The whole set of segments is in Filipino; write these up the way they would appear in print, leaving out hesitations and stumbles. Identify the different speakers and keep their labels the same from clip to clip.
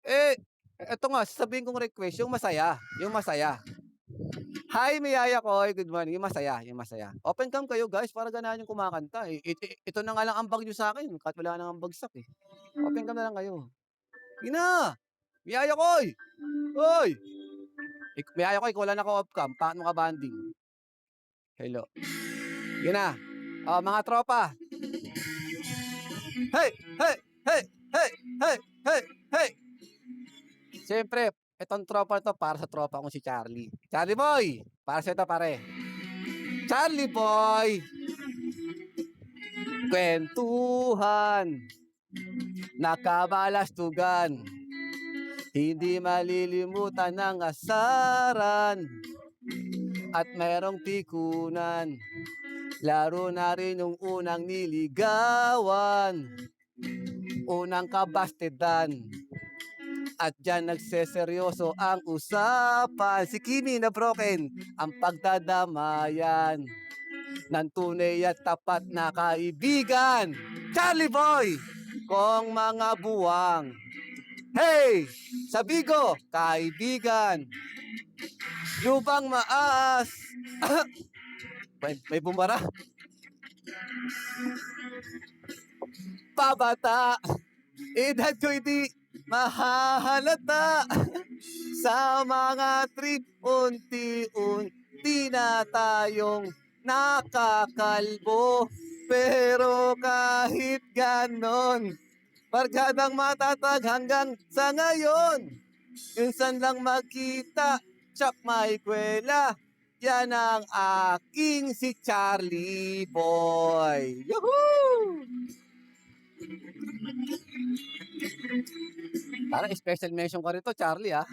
Speaker 1: Eh, eto nga sasabihin kong request yung masaya, yung masaya. Hi, Miyaya Koy, good morning, yung masaya. Open cam kayo guys para ganahan yung kumakanta, eh. Ito na nga lang ambag niyo sa'kin kahit wala namang bagsak, eh. Open cam na lang kayo. Sige na, Miyaya Koy, hoy! Miyaya Koy, ikaw lang naka-off cam, pangit mo ka-bonding. Hello, sige na. Oh, mga tropa, hey! Hey! Hey! Hey! Hey! Hey! Hey! Siyempre, itong tropa na 'to para sa tropa kong si Charlie. Charlie boy, para sa'yo 'to pare. Charlie boy, kwentuhan, nakabalastugan, hindi malilimutan ng asaran at merong pikunan. Laro na rin yung unang niligawan, unang kabastedan. At diyan nagseseryoso ang usapan. Si Kimi na broken, ang pagdadamayan ng tunay at tapat na kaibigan. Charlie Boy, kong mga buwang. Hey! Sa Bigo, kaibigan. Lubang maas. may bumara. Pabata. Edad ko'y di mahahalata. Sa mga trip, unti-unti na tayong nakakalbo. Pero kahit ganon, barkadang matatag hanggang sa ngayon. Minsan lang magkita, tsak may kwela. Yan ang aking si Charlie Boy. Yahoo! Parang special mention ka rito, Charlie, ah.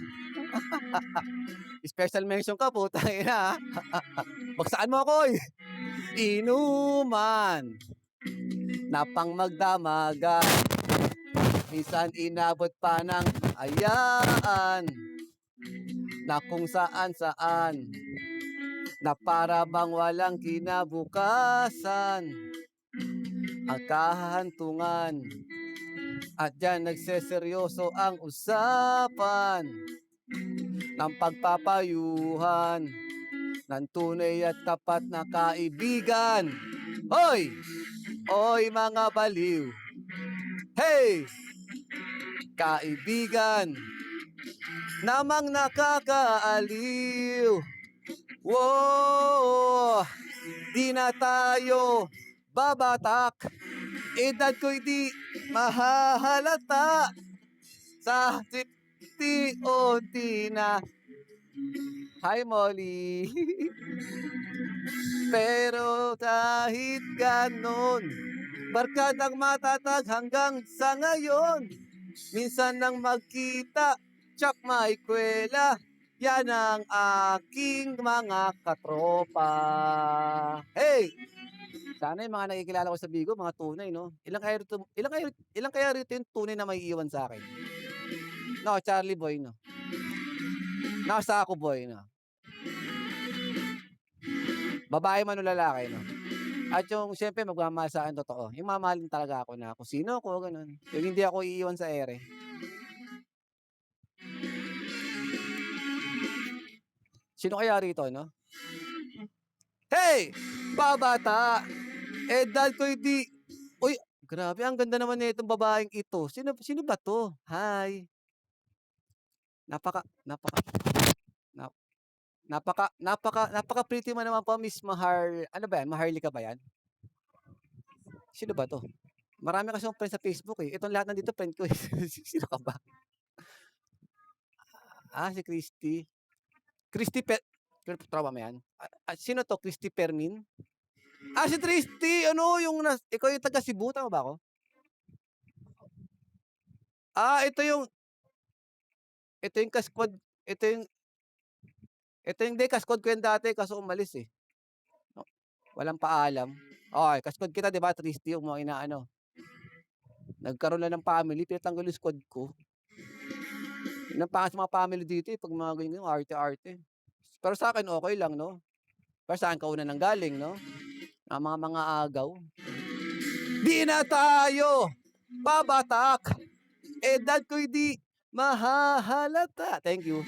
Speaker 1: Special mention ka, putang ina, ah. Bagsakan mo ako, eh. Inuman na pang magdamagan, minsan inabot pa ng ayaan na kung saan-saan, na para bang walang kinabukasan ang kahahantungan. At diyan nagseseryoso ang usapan ng pagpapayuhan ng tunay at tapat na kaibigan. Hoy! Oy mga baliw! Hey! Kaibigan! Namang nakakaaliw! Wow! Di na tayo babatak. Edad ko'y di mahahalata. Sa unti na. Hi, Molly. Pero kahit ganon, barkadang matatag hanggang sa ngayon. Minsan nang magkita, tsak may kwela. Yan ang aking mga katropa. Hey! Sana yung mga nakikilala ko sa Bigo, mga tunay, no? Ilang kaya rito yung tunay na may iwan sa akin? No, Charlie Boy, no? Nasa ako boy, no? Babae man o lalaki, no? At yung siyempre magmamahal sa'kin totoo, yung mamahalin talaga ako na kung sino ako, gano'n. Yung hindi ako iiwan sa ere. Sino kaya rito, no? Hey! Babata! Edad ko'y di uy, grabe ang ganda naman nitong babaeng ito. Sino sino ba 'to? Hi. Napaka napaka nap napaka-pretty mo naman po, Miss ano ba 'yan, Maharlika ba 'yan? Sino ba 'to? Marami kasi akong friend sa Facebook, eh. Itong lahat nandito friend ko, eh. Sino ka ba? Si Christy. Christy tropa mo 'yan? Sino 'to, Christy Permin? Si Tristy, ano yung ikaw yung taga Cebu, tama ba ako? Ito yung ka-squad, ito yung hindi ka-squad ko yan dati kaso umalis, eh. No, walang paalam. Okey, ka-squad kita 'di ba, Tristy, yung mga inaano. Nagkaroon lang ng family, pinatanggal yung squad ko. Yun ang pangit sa mga family dito, eh, 'pag mga ganyan, arte-arte. Pero sa'kin okey lang, 'no? Pero saan ka una nanggaling, 'no? Ang mga agaw. Di na tayo babatak, edad ko'y di mahahalata. Thank you.